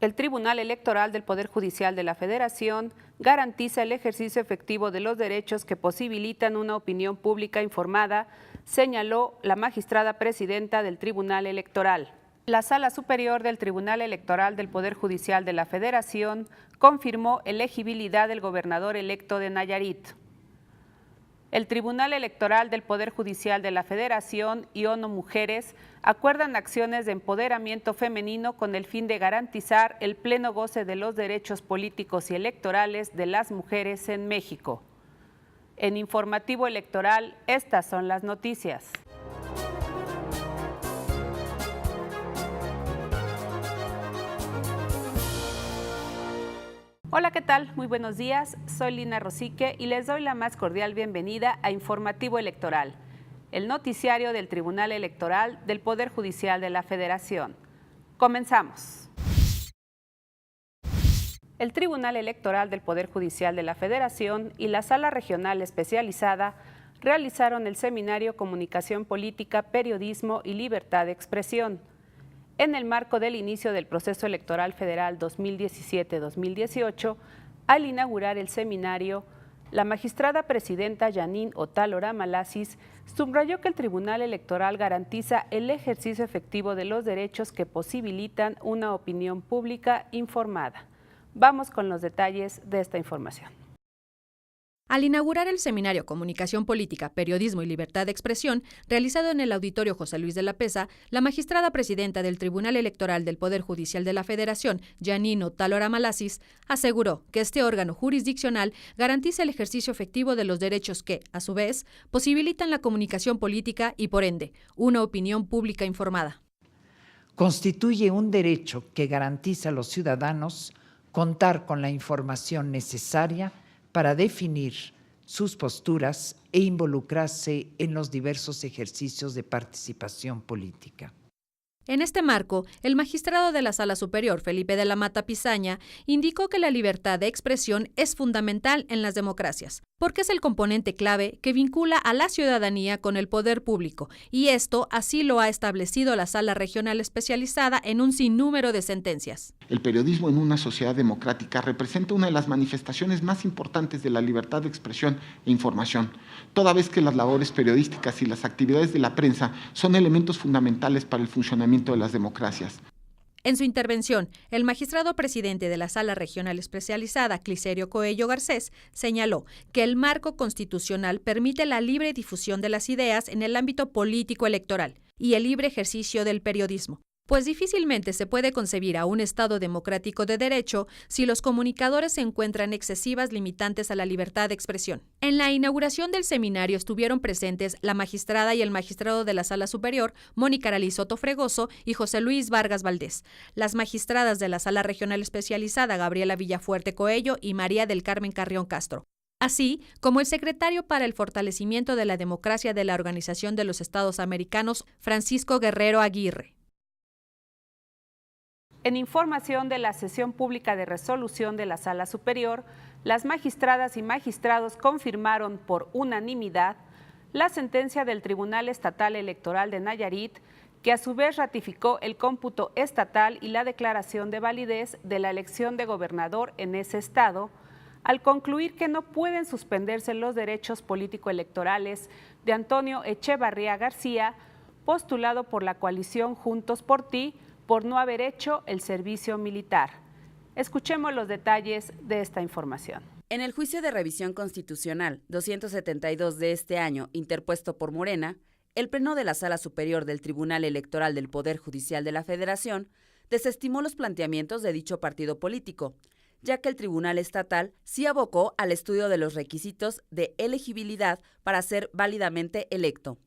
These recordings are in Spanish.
El Tribunal Electoral del Poder Judicial de la Federación garantiza el ejercicio efectivo de los derechos que posibilitan una opinión pública informada, señaló la magistrada presidenta del Tribunal Electoral. La Sala Superior del Tribunal Electoral del Poder Judicial de la Federación confirmó elegibilidad del gobernador electo de Nayarit. El Tribunal Electoral del Poder Judicial de la Federación y ONU Mujeres acuerdan acciones de empoderamiento femenino con el fin de garantizar el pleno goce de los derechos políticos y electorales de las mujeres en México. En Informativo Electoral, estas son las noticias. Hola, ¿qué tal? Muy buenos días. Soy Lina Rosique y les doy la más cordial bienvenida a Informativo Electoral, el noticiario del Tribunal Electoral del Poder Judicial de la Federación. Comenzamos. El Tribunal Electoral del Poder Judicial de la Federación y la Sala Regional Especializada realizaron el seminario Comunicación Política, Periodismo y Libertad de Expresión. En el marco del inicio del proceso electoral federal 2017-2018, al inaugurar el seminario, la magistrada presidenta Janine Otálora Malasis subrayó que el Tribunal Electoral garantiza el ejercicio efectivo de los derechos que posibilitan una opinión pública informada. Vamos con los detalles de esta información. Al inaugurar el seminario Comunicación Política, Periodismo y Libertad de Expresión, realizado en el Auditorio José Luis de la Peza, la magistrada presidenta del Tribunal Electoral del Poder Judicial de la Federación, Janine Otálora Malasis, aseguró que este órgano jurisdiccional garantiza el ejercicio efectivo de los derechos que, a su vez, posibilitan la comunicación política y, por ende, una opinión pública informada. Constituye un derecho que garantiza a los ciudadanos contar con la información necesaria para definir sus posturas e involucrarse en los diversos ejercicios de participación política. En este marco, el magistrado de la Sala Superior, Felipe de la Mata Pizaña, indicó que la libertad de expresión es fundamental en las democracias, porque es el componente clave que vincula a la ciudadanía con el poder público, y esto así lo ha establecido la Sala Regional Especializada en un sinnúmero de sentencias. El periodismo en una sociedad democrática representa una de las manifestaciones más importantes de la libertad de expresión e información, toda vez que las labores periodísticas y las actividades de la prensa son elementos fundamentales para el funcionamiento de las democracias. En su intervención, el magistrado presidente de la Sala Regional Especializada, Clicerio Coello Garcés, señaló que el marco constitucional permite la libre difusión de las ideas en el ámbito político electoral y el libre ejercicio del periodismo, pues difícilmente se puede concebir a un Estado democrático de derecho si los comunicadores se encuentran excesivas limitantes a la libertad de expresión. En la inauguración del seminario estuvieron presentes la magistrada y el magistrado de la Sala Superior, Mónica Aralí Soto Fregoso y José Luis Vargas Valdés, las magistradas de la Sala Regional Especializada, Gabriela Villafuerte Coello y María del Carmen Carrión Castro, así como el secretario para el fortalecimiento de la democracia de la Organización de los Estados Americanos, Francisco Guerrero Aguirre. En información de la sesión pública de resolución de la Sala Superior, las magistradas y magistrados confirmaron por unanimidad la sentencia del Tribunal Estatal Electoral de Nayarit, que a su vez ratificó el cómputo estatal y la declaración de validez de la elección de gobernador en ese estado, al concluir que no pueden suspenderse los derechos político-electorales de Antonio Echevarría García, postulado por la coalición Juntos por Ti, por no haber hecho el servicio militar. Escuchemos los detalles de esta información. En el juicio de revisión constitucional 272 de este año, interpuesto por Morena, el Pleno de la Sala Superior del Tribunal Electoral del Poder Judicial de la Federación desestimó los planteamientos de dicho partido político, ya que el Tribunal Estatal sí abocó al estudio de los requisitos de elegibilidad para ser válidamente electo.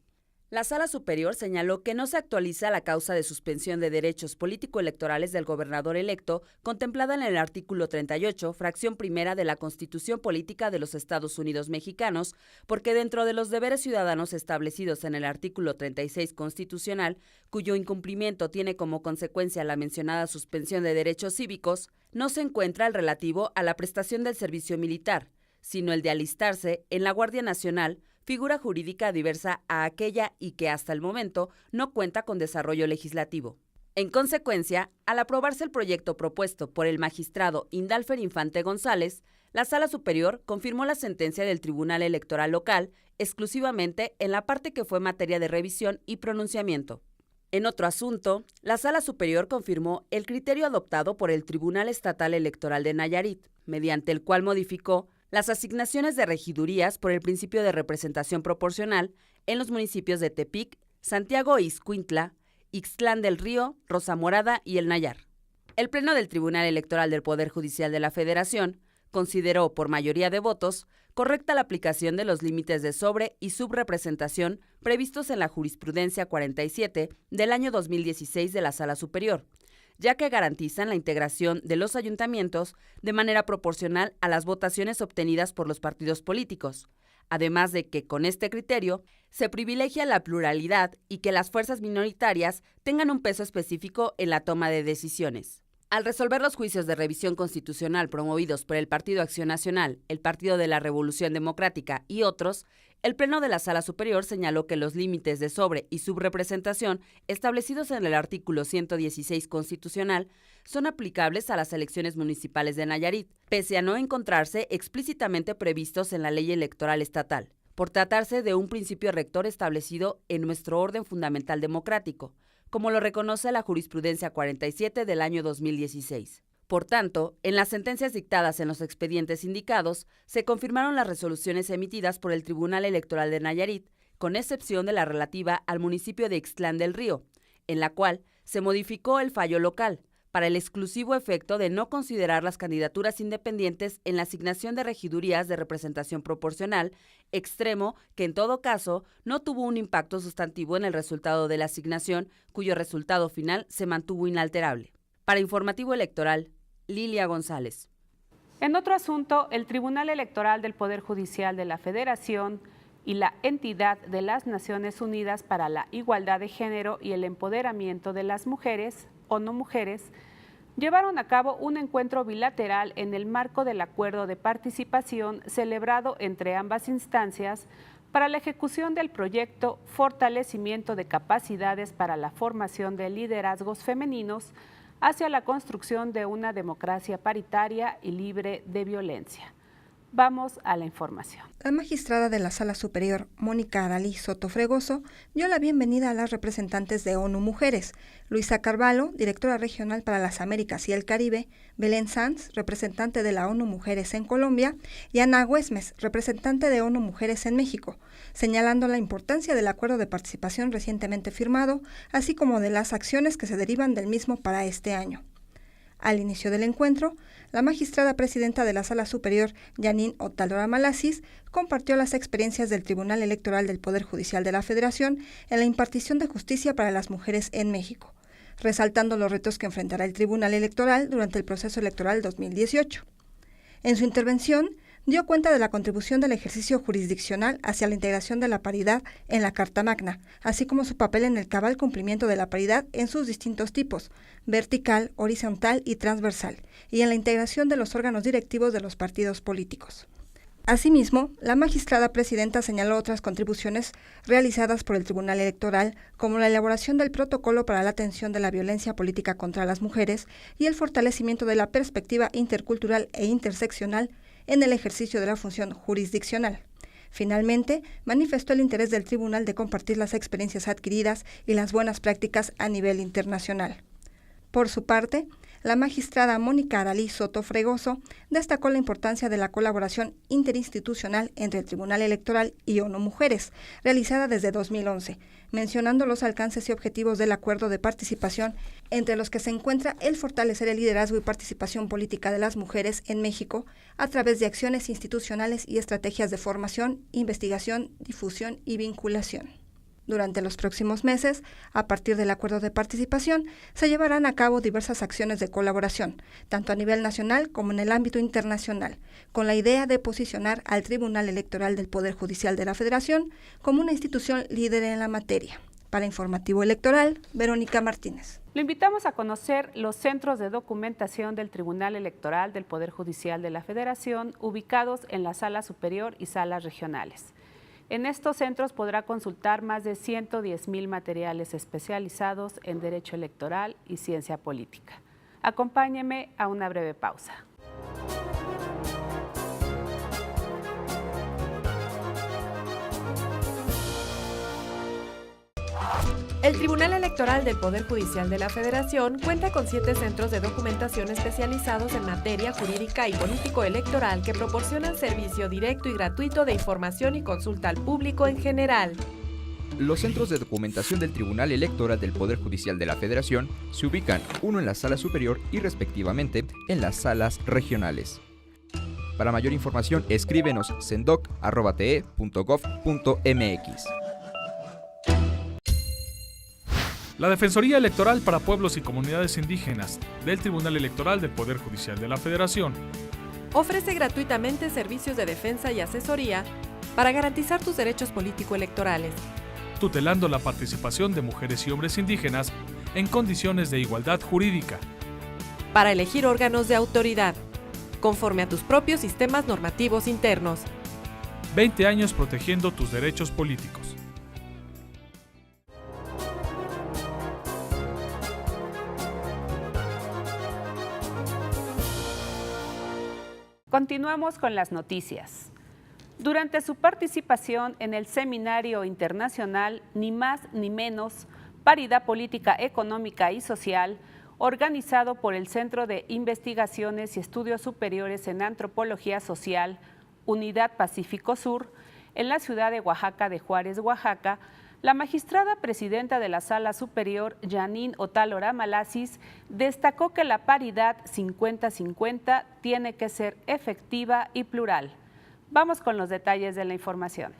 La Sala Superior señaló que no se actualiza la causa de suspensión de derechos político-electorales del gobernador electo contemplada en el artículo 38, fracción primera de la Constitución Política de los Estados Unidos Mexicanos, porque dentro de los deberes ciudadanos establecidos en el artículo 36 constitucional, cuyo incumplimiento tiene como consecuencia la mencionada suspensión de derechos cívicos, no se encuentra el relativo a la prestación del servicio militar, sino el de alistarse en la Guardia Nacional, figura jurídica diversa a aquella y que hasta el momento no cuenta con desarrollo legislativo. En consecuencia, al aprobarse el proyecto propuesto por el magistrado Indalfer Infante González, la Sala Superior confirmó la sentencia del Tribunal Electoral Local exclusivamente en la parte que fue materia de revisión y pronunciamiento. En otro asunto, la Sala Superior confirmó el criterio adoptado por el Tribunal Estatal Electoral de Nayarit, mediante el cual modificó las asignaciones de regidurías por el principio de representación proporcional en los municipios de Tepic, Santiago Ixcuintla, Ixtlán del Río, Rosa Morada y El Nayar. El Pleno del Tribunal Electoral del Poder Judicial de la Federación consideró, por mayoría de votos, correcta la aplicación de los límites de sobre- y subrepresentación previstos en la Jurisprudencia 47 del año 2016 de la Sala Superior, ya que garantizan la integración de los ayuntamientos de manera proporcional a las votaciones obtenidas por los partidos políticos, además de que con este criterio se privilegia la pluralidad y que las fuerzas minoritarias tengan un peso específico en la toma de decisiones. Al resolver los juicios de revisión constitucional promovidos por el Partido Acción Nacional, el Partido de la Revolución Democrática y otros, el Pleno de la Sala Superior señaló que los límites de sobre- y subrepresentación establecidos en el artículo 116 constitucional son aplicables a las elecciones municipales de Nayarit, pese a no encontrarse explícitamente previstos en la ley electoral estatal, por tratarse de un principio rector establecido en nuestro orden fundamental democrático, como lo reconoce la Jurisprudencia 47 del año 2016. Por tanto, en las sentencias dictadas en los expedientes indicados, se confirmaron las resoluciones emitidas por el Tribunal Electoral de Nayarit, con excepción de la relativa al municipio de Ixtlán del Río, en la cual se modificó el fallo local, para el exclusivo efecto de no considerar las candidaturas independientes en la asignación de regidurías de representación proporcional, extremo que en todo caso no tuvo un impacto sustantivo en el resultado de la asignación, cuyo resultado final se mantuvo inalterable. Para Informativo Electoral, Lilia González. En otro asunto, el Tribunal Electoral del Poder Judicial de la Federación y la Entidad de las Naciones Unidas para la Igualdad de Género y el Empoderamiento de las Mujeres, ONU Mujeres, llevaron a cabo un encuentro bilateral en el marco del acuerdo de participación celebrado entre ambas instancias para la ejecución del proyecto Fortalecimiento de Capacidades para la Formación de Liderazgos Femeninos hacia la construcción de una democracia paritaria y libre de violencia. Vamos a la información. La magistrada de la Sala Superior, Mónica Aralí Soto Fregoso, dio la bienvenida a las representantes de ONU Mujeres, Luisa Carvalho, directora regional para las Américas y el Caribe, Belén Sanz, representante de la ONU Mujeres en Colombia, y Ana Güesmes, representante de ONU Mujeres en México, señalando la importancia del acuerdo de participación recientemente firmado, así como de las acciones que se derivan del mismo para este año. Al inicio del encuentro, la magistrada presidenta de la Sala Superior, Janine Otalora Malasis, compartió las experiencias del Tribunal Electoral del Poder Judicial de la Federación en la impartición de justicia para las mujeres en México, resaltando los retos que enfrentará el Tribunal Electoral durante el proceso electoral 2018. En su intervención, dio cuenta de la contribución del ejercicio jurisdiccional hacia la integración de la paridad en la Carta Magna, así como su papel en el cabal cumplimiento de la paridad en sus distintos tipos, vertical, horizontal y transversal, y en la integración de los órganos directivos de los partidos políticos. Asimismo, la magistrada presidenta señaló otras contribuciones realizadas por el Tribunal Electoral, como la elaboración del protocolo para la atención de la violencia política contra las mujeres y el fortalecimiento de la perspectiva intercultural e interseccional en el ejercicio de la función jurisdiccional. Finalmente, manifestó el interés del tribunal de compartir las experiencias adquiridas y las buenas prácticas a nivel internacional. Por su parte, la magistrada Mónica Aralí Soto Fregoso destacó la importancia de la colaboración interinstitucional entre el Tribunal Electoral y ONU Mujeres, realizada desde 2011, mencionando los alcances y objetivos del acuerdo de participación, entre los que se encuentra el fortalecer el liderazgo y participación política de las mujeres en México a través de acciones institucionales y estrategias de formación, investigación, difusión y vinculación. Durante los próximos meses, a partir del acuerdo de participación, se llevarán a cabo diversas acciones de colaboración, tanto a nivel nacional como en el ámbito internacional, con la idea de posicionar al Tribunal Electoral del Poder Judicial de la Federación como una institución líder en la materia. Para Informativo Electoral, Verónica Martínez. Lo invitamos a conocer los centros de documentación del Tribunal Electoral del Poder Judicial de la Federación, ubicados en la Sala Superior y salas regionales. En estos centros podrá consultar más de 110,000 materiales especializados en derecho electoral y ciencia política. Acompáñeme a una breve pausa. El Tribunal Electoral del Poder Judicial de la Federación cuenta con 7 centros de documentación especializados en materia jurídica y político-electoral que proporcionan servicio directo y gratuito de información y consulta al público en general. Los centros de documentación del Tribunal Electoral del Poder Judicial de la Federación se ubican uno en la Sala Superior y respectivamente en las salas regionales. Para mayor información, escríbenos sendoc@te.gov.mx. La Defensoría Electoral para Pueblos y Comunidades Indígenas del Tribunal Electoral del Poder Judicial de la Federación Ofrece gratuitamente servicios de defensa y asesoría para garantizar tus derechos político-electorales, tutelando la participación de mujeres y hombres indígenas en condiciones de igualdad jurídica, para elegir órganos de autoridad, conforme a tus propios sistemas normativos internos. 20 años protegiendo tus derechos políticos. Continuamos con las noticias. Durante su participación en el Seminario Internacional Ni Más ni Menos, Paridad Política, Económica y Social, organizado por el Centro de Investigaciones y Estudios Superiores en Antropología Social, Unidad Pacífico Sur, en la ciudad de Oaxaca de Juárez, Oaxaca, la magistrada presidenta de la Sala Superior, Janine Otálora Malasis, destacó que la paridad 50-50 tiene que ser efectiva y plural. Vamos con los detalles de la información.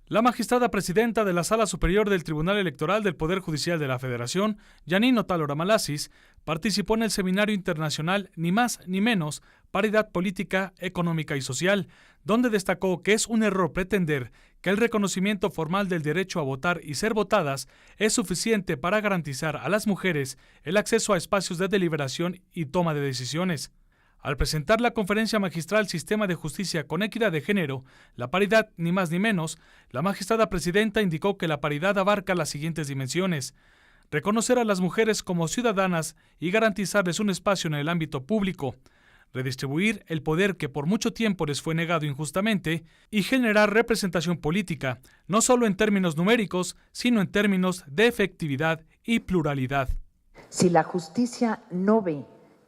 La magistrada presidenta de la Sala Superior del Tribunal Electoral del Poder Judicial de la Federación, Janine Otálora Malasis, participó en el Seminario Internacional Ni Más ni Menos, Paridad Política, Económica y Social, donde destacó que es un error pretender que el reconocimiento formal del derecho a votar y ser votadas es suficiente para garantizar a las mujeres el acceso a espacios de deliberación y toma de decisiones. Al presentar la conferencia magistral Sistema de Justicia con Equidad de Género, la paridad ni más ni menos, la magistrada presidenta indicó que la paridad abarca las siguientes dimensiones: reconocer a las mujeres como ciudadanas y garantizarles un espacio en el ámbito público, redistribuir el poder que por mucho tiempo les fue negado injustamente y generar representación política, no solo en términos numéricos, sino en términos de efectividad y pluralidad. Si la justicia no ve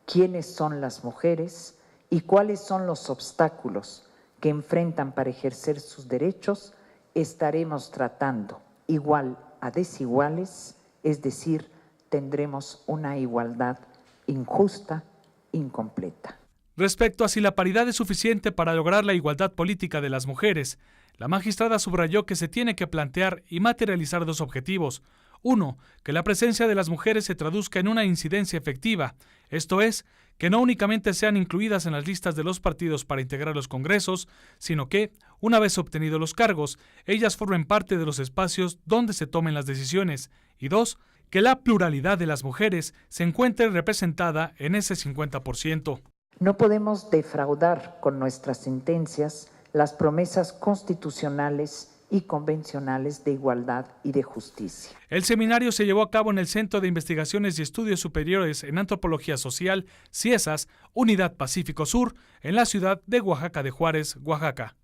quiénes son las mujeres y cuáles son los obstáculos que enfrentan para ejercer sus derechos, estaremos tratando igual a desiguales, es decir, tendremos una igualdad injusta, incompleta. Respecto a si la paridad es suficiente para lograr la igualdad política de las mujeres, la magistrada subrayó que se tiene que plantear y materializar dos objetivos. Uno, que la presencia de las mujeres se traduzca en una incidencia efectiva, esto es, que no únicamente sean incluidas en las listas de los partidos para integrar los congresos, sino que, una vez obtenidos los cargos, ellas formen parte de los espacios donde se tomen las decisiones. Y dos, que la pluralidad de las mujeres se encuentre representada en ese 50%. No podemos defraudar con nuestras sentencias las promesas constitucionales y convencionales de igualdad y de justicia. El seminario se llevó a cabo en el Centro de Investigaciones y Estudios Superiores en Antropología Social, CIESAS, Unidad Pacífico Sur, en la ciudad de Oaxaca de Juárez, Oaxaca.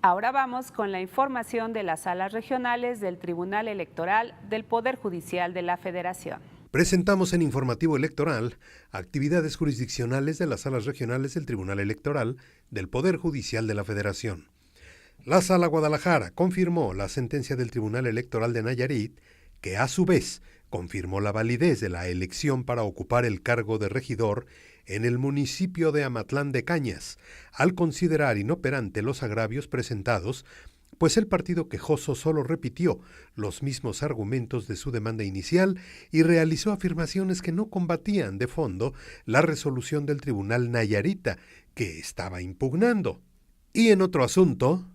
Ahora vamos con la información de las salas regionales del Tribunal Electoral del Poder Judicial de la Federación. Presentamos en Informativo Electoral actividades jurisdiccionales de las salas regionales del Tribunal Electoral del Poder Judicial de la Federación. La Sala Guadalajara confirmó la sentencia del Tribunal Electoral de Nayarit, que a su vez confirmó la validez de la elección para ocupar el cargo de regidor en el municipio de Amatlán de Cañas, al considerar inoperante los agravios presentados, pues el partido quejoso solo repitió los mismos argumentos de su demanda inicial y realizó afirmaciones que no combatían de fondo la resolución del Tribunal Nayarita, que estaba impugnando. Y en otro asunto,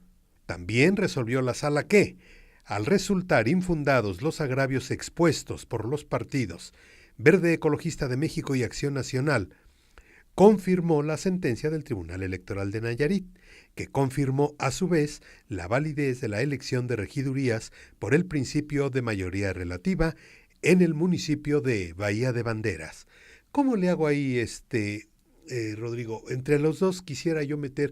también resolvió la sala que, al resultar infundados los agravios expuestos por los partidos Verde Ecologista de México y Acción Nacional, confirmó la sentencia del Tribunal Electoral de Nayarit, que confirmó a su vez la validez de la elección de regidurías por el principio de mayoría relativa en el municipio de Bahía de Banderas. ¿Cómo le hago ahí, Rodrigo? Entre los dos quisiera yo meter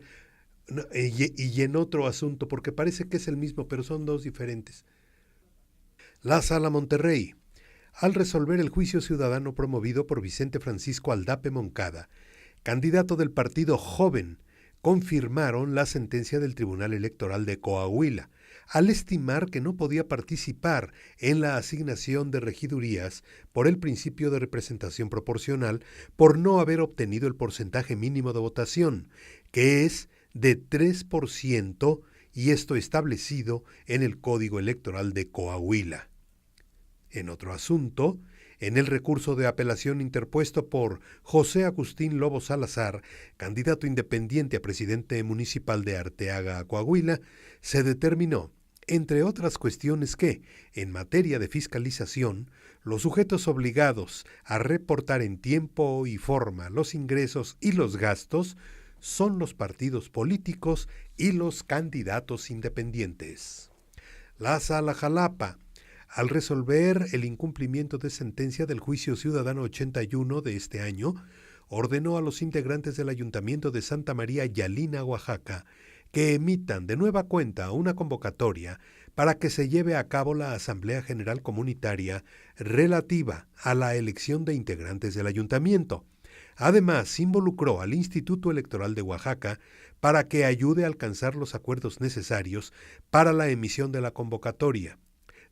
y en otro asunto, porque parece que es el mismo, pero son dos diferentes. La Sala Monterrey, al resolver el juicio ciudadano promovido por Vicente Francisco Aldape Moncada, candidato del partido Joven, confirmaron la sentencia del Tribunal Electoral de Coahuila, al estimar que no podía participar en la asignación de regidurías por el principio de representación proporcional por no haber obtenido el porcentaje mínimo de votación, que es de 3%, y esto establecido en el Código Electoral de Coahuila. En otro asunto, en el recurso de apelación interpuesto por José Agustín Lobo Salazar, candidato independiente a presidente municipal de Arteaga, Coahuila, se determinó, entre otras cuestiones, que, en materia de fiscalización, los sujetos obligados a reportar en tiempo y forma los ingresos y los gastos son los partidos políticos y los candidatos independientes. La Sala Jalapa, al resolver el incumplimiento de sentencia del Juicio Ciudadano 81 de este año, ordenó a los integrantes del Ayuntamiento de Santa María Yalina, Oaxaca, que emitan de nueva cuenta una convocatoria para que se lleve a cabo la Asamblea General Comunitaria relativa a la elección de integrantes del ayuntamiento. Además, involucró al Instituto Electoral de Oaxaca para que ayude a alcanzar los acuerdos necesarios para la emisión de la convocatoria.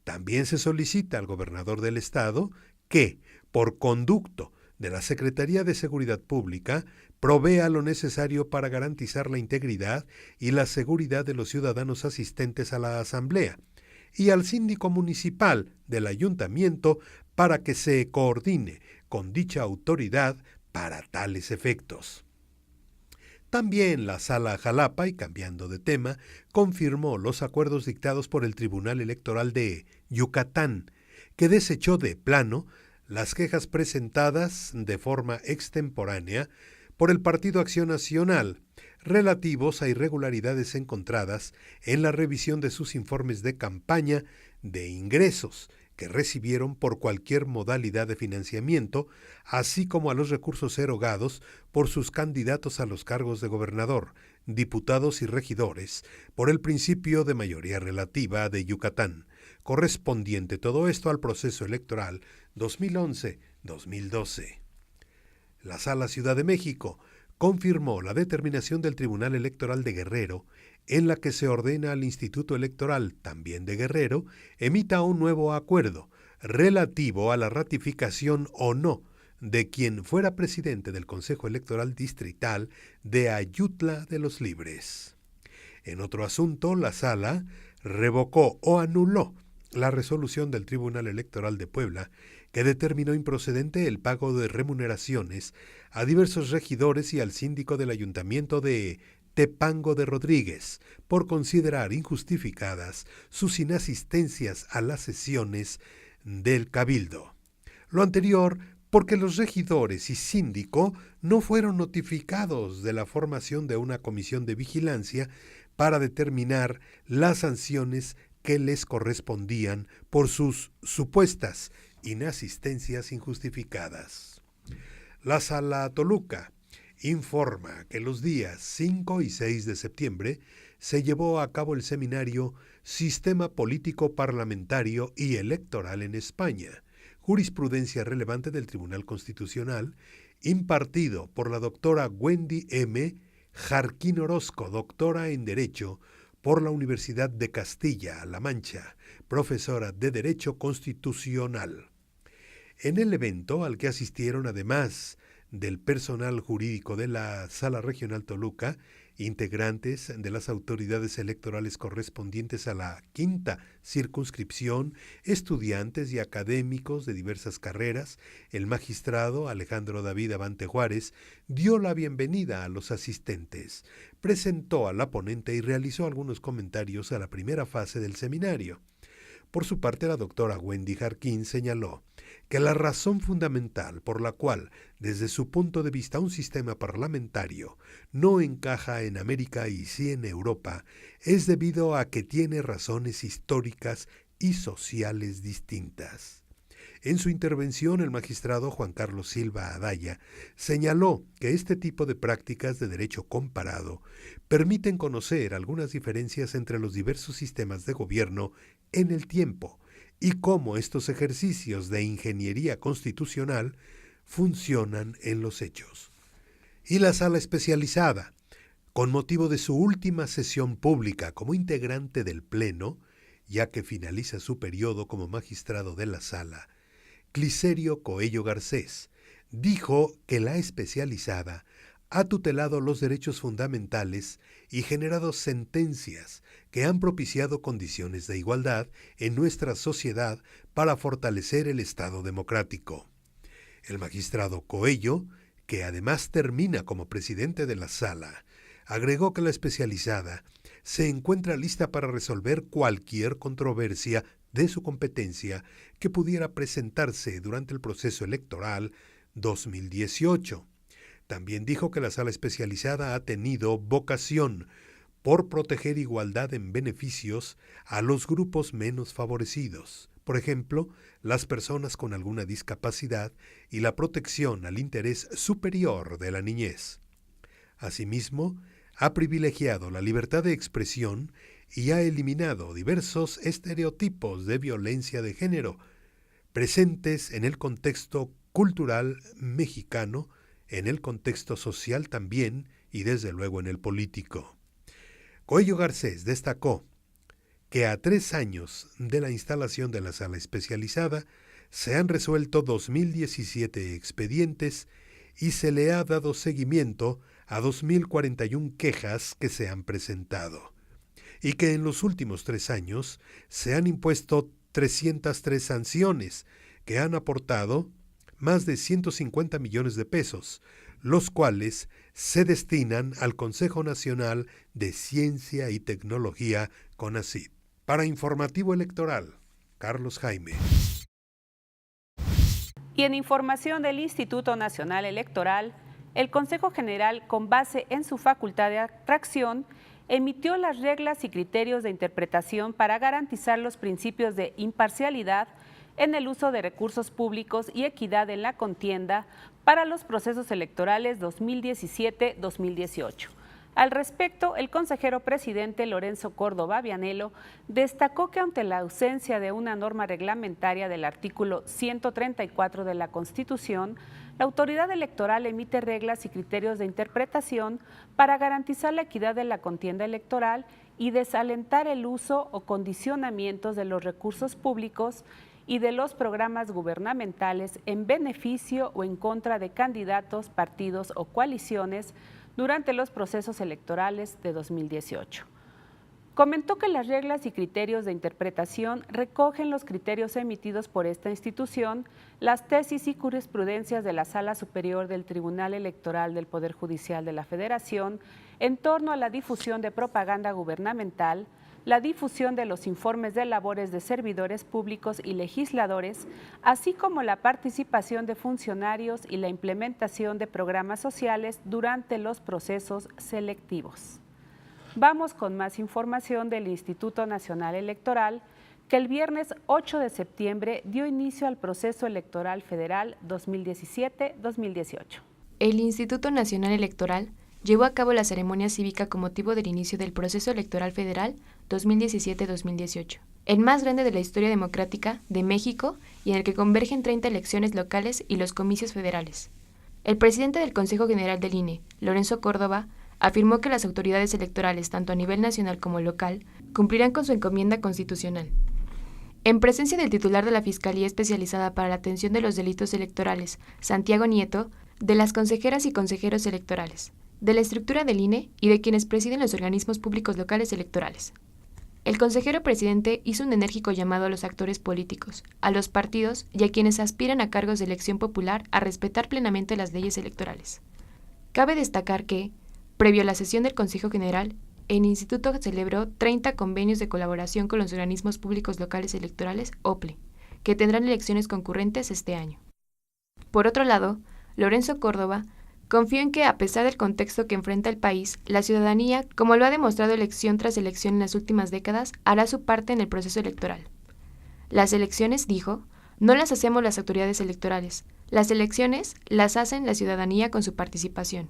También se solicita al gobernador del estado que, por conducto de la Secretaría de Seguridad Pública, provea lo necesario para garantizar la integridad y la seguridad de los ciudadanos asistentes a la asamblea, y al síndico municipal del ayuntamiento para que se coordine con dicha autoridad para tales efectos. También la Sala Jalapa, y cambiando de tema, confirmó los acuerdos dictados por el Tribunal Electoral de Yucatán, que desechó de plano las quejas presentadas de forma extemporánea por el Partido Acción Nacional, relativos a irregularidades encontradas en la revisión de sus informes de campaña de ingresos que recibieron por cualquier modalidad de financiamiento, así como a los recursos erogados por sus candidatos a los cargos de gobernador, diputados y regidores, por el principio de mayoría relativa de Yucatán, correspondiente todo esto al proceso electoral 2011-2012. La Sala Ciudad de México confirmó la determinación del Tribunal Electoral de Guerrero, en la que se ordena al Instituto Electoral, también de Guerrero, emita un nuevo acuerdo relativo a la ratificación o no de quien fuera presidente del Consejo Electoral Distrital de Ayutla de los Libres. En otro asunto, la Sala revocó o anuló la resolución del Tribunal Electoral de Puebla, que determinó improcedente el pago de remuneraciones a diversos regidores y al síndico del Ayuntamiento de Tepango de Rodríguez, por considerar injustificadas sus inasistencias a las sesiones del Cabildo. Lo anterior porque los regidores y síndico no fueron notificados de la formación de una comisión de vigilancia para determinar las sanciones que les correspondían por sus supuestas inasistencias injustificadas. La Sala Toluca informa que los días 5 y 6 de septiembre se llevó a cabo el seminario Sistema Político Parlamentario y Electoral en España, jurisprudencia relevante del Tribunal Constitucional, impartido por la doctora Wendy M. Jarquín Orozco, doctora en Derecho por la Universidad de Castilla-La Mancha, profesora de Derecho Constitucional. En el evento, al que asistieron además del personal jurídico de la Sala Regional Toluca, integrantes de las autoridades electorales correspondientes a la quinta circunscripción, estudiantes y académicos de diversas carreras, el magistrado Alejandro David Abante Juárez dio la bienvenida a los asistentes, presentó a la ponente y realizó algunos comentarios a la primera fase del seminario. Por su parte, la doctora Wendy Jarquín señaló que la razón fundamental por la cual, desde su punto de vista, un sistema parlamentario no encaja en América y sí en Europa, es debido a que tiene razones históricas y sociales distintas. En su intervención, el magistrado Juan Carlos Silva Adaya señaló que este tipo de prácticas de derecho comparado permiten conocer algunas diferencias entre los diversos sistemas de gobierno en el tiempo y cómo estos ejercicios de ingeniería constitucional funcionan en los hechos. Y la sala especializada, con motivo de su última sesión pública como integrante del Pleno, ya que finaliza su periodo como magistrado de la sala, Clicerio Coello Garcés dijo que la especializada ha tutelado los derechos fundamentales y generado sentencias que han propiciado condiciones de igualdad en nuestra sociedad para fortalecer el Estado democrático. El magistrado Coello, que además termina como presidente de la sala, agregó que la especializada se encuentra lista para resolver cualquier controversia de su competencia que pudiera presentarse durante el proceso electoral 2018. También dijo que la sala especializada ha tenido vocación por proteger igualdad en beneficios a los grupos menos favorecidos, por ejemplo, las personas con alguna discapacidad y la protección al interés superior de la niñez. Asimismo, ha privilegiado la libertad de expresión y ha eliminado diversos estereotipos de violencia de género presentes en el contexto cultural mexicano, en el contexto social también y desde luego en el político. Coello Garcés destacó que a 3 años de la instalación de la sala especializada se han resuelto 2.017 expedientes y se le ha dado seguimiento a 2.041 quejas que se han presentado, y que en los últimos 3 años se han impuesto 303 sanciones que han aportado más de 150 millones de pesos, los cuales se destinan al Consejo Nacional de Ciencia y Tecnología, CONACYT. Para Informativo Electoral, Carlos Jaime. Y en información del Instituto Nacional Electoral, el Consejo General, con base en su facultad de atracción, emitió las reglas y criterios de interpretación para garantizar los principios de imparcialidad en el uso de recursos públicos y equidad en la contienda para los procesos electorales 2017-2018. Al respecto, el consejero presidente Lorenzo Córdoba Vianello destacó que ante la ausencia de una norma reglamentaria del artículo 134 de la Constitución, la autoridad electoral emite reglas y criterios de interpretación para garantizar la equidad de la contienda electoral y desalentar el uso o condicionamientos de los recursos públicos y de los programas gubernamentales en beneficio o en contra de candidatos, partidos o coaliciones durante los procesos electorales de 2018. Comentó que las reglas y criterios de interpretación recogen los criterios emitidos por esta institución, las tesis y jurisprudencias de la Sala Superior del Tribunal Electoral del Poder Judicial de la Federación en torno a la difusión de propaganda gubernamental, la difusión de los informes de labores de servidores públicos y legisladores, así como la participación de funcionarios y la implementación de programas sociales durante los procesos selectivos. Vamos con más información del Instituto Nacional Electoral, que el viernes 8 de septiembre dio inicio al proceso electoral federal 2017-2018. El Instituto Nacional Electoral llevó a cabo la ceremonia cívica con motivo del inicio del proceso electoral federal 2017-2018, el más grande de la historia democrática de México y en el que convergen 30 elecciones locales y los comicios federales. El presidente del Consejo General del INE, Lorenzo Córdoba, afirmó que las autoridades electorales, tanto a nivel nacional como local, cumplirán con su encomienda constitucional. En presencia del titular de la Fiscalía Especializada para la Atención de los Delitos Electorales, Santiago Nieto, de las consejeras y consejeros electorales, de la estructura del INE y de quienes presiden los organismos públicos locales electorales. El consejero presidente hizo un enérgico llamado a los actores políticos, a los partidos y a quienes aspiran a cargos de elección popular a respetar plenamente las leyes electorales. Cabe destacar que, previo a la sesión del Consejo General, el Instituto celebró 30 convenios de colaboración con los organismos públicos locales electorales, OPLE, que tendrán elecciones concurrentes este año. Por otro lado, Lorenzo Córdoba confió en que, a pesar del contexto que enfrenta el país, la ciudadanía, como lo ha demostrado elección tras elección en las últimas décadas, hará su parte en el proceso electoral. Las elecciones, dijo, no las hacemos las autoridades electorales. Las elecciones las hacen la ciudadanía con su participación.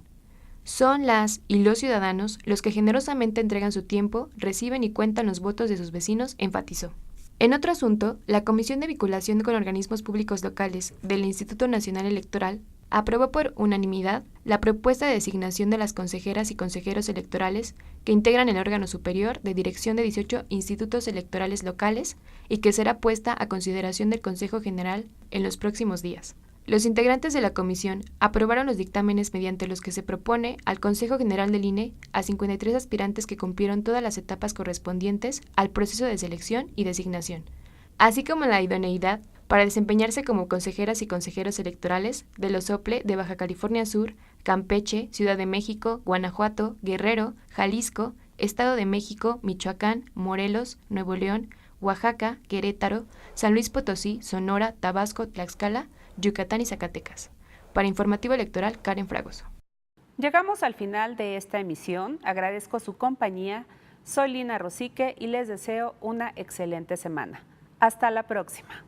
Son las y los ciudadanos los que generosamente entregan su tiempo, reciben y cuentan los votos de sus vecinos, enfatizó. En otro asunto, la Comisión de Vinculación con Organismos Públicos Locales del Instituto Nacional Electoral aprobó por unanimidad la propuesta de designación de las consejeras y consejeros electorales que integran el órgano superior de dirección de 18 institutos electorales locales y que será puesta a consideración del Consejo General en los próximos días. Los integrantes de la comisión aprobaron los dictámenes mediante los que se propone al Consejo General del INE a 53 aspirantes que cumplieron todas las etapas correspondientes al proceso de selección y designación, así como la idoneidad para desempeñarse como consejeras y consejeros electorales de los OPLE de Baja California Sur, Campeche, Ciudad de México, Guanajuato, Guerrero, Jalisco, Estado de México, Michoacán, Morelos, Nuevo León, Oaxaca, Querétaro, San Luis Potosí, Sonora, Tabasco, Tlaxcala, Yucatán y Zacatecas. Para Informativo Electoral, Karen Fragoso. Llegamos al final de esta emisión. Agradezco su compañía. Soy Lina Rosique y les deseo una excelente semana. Hasta la próxima.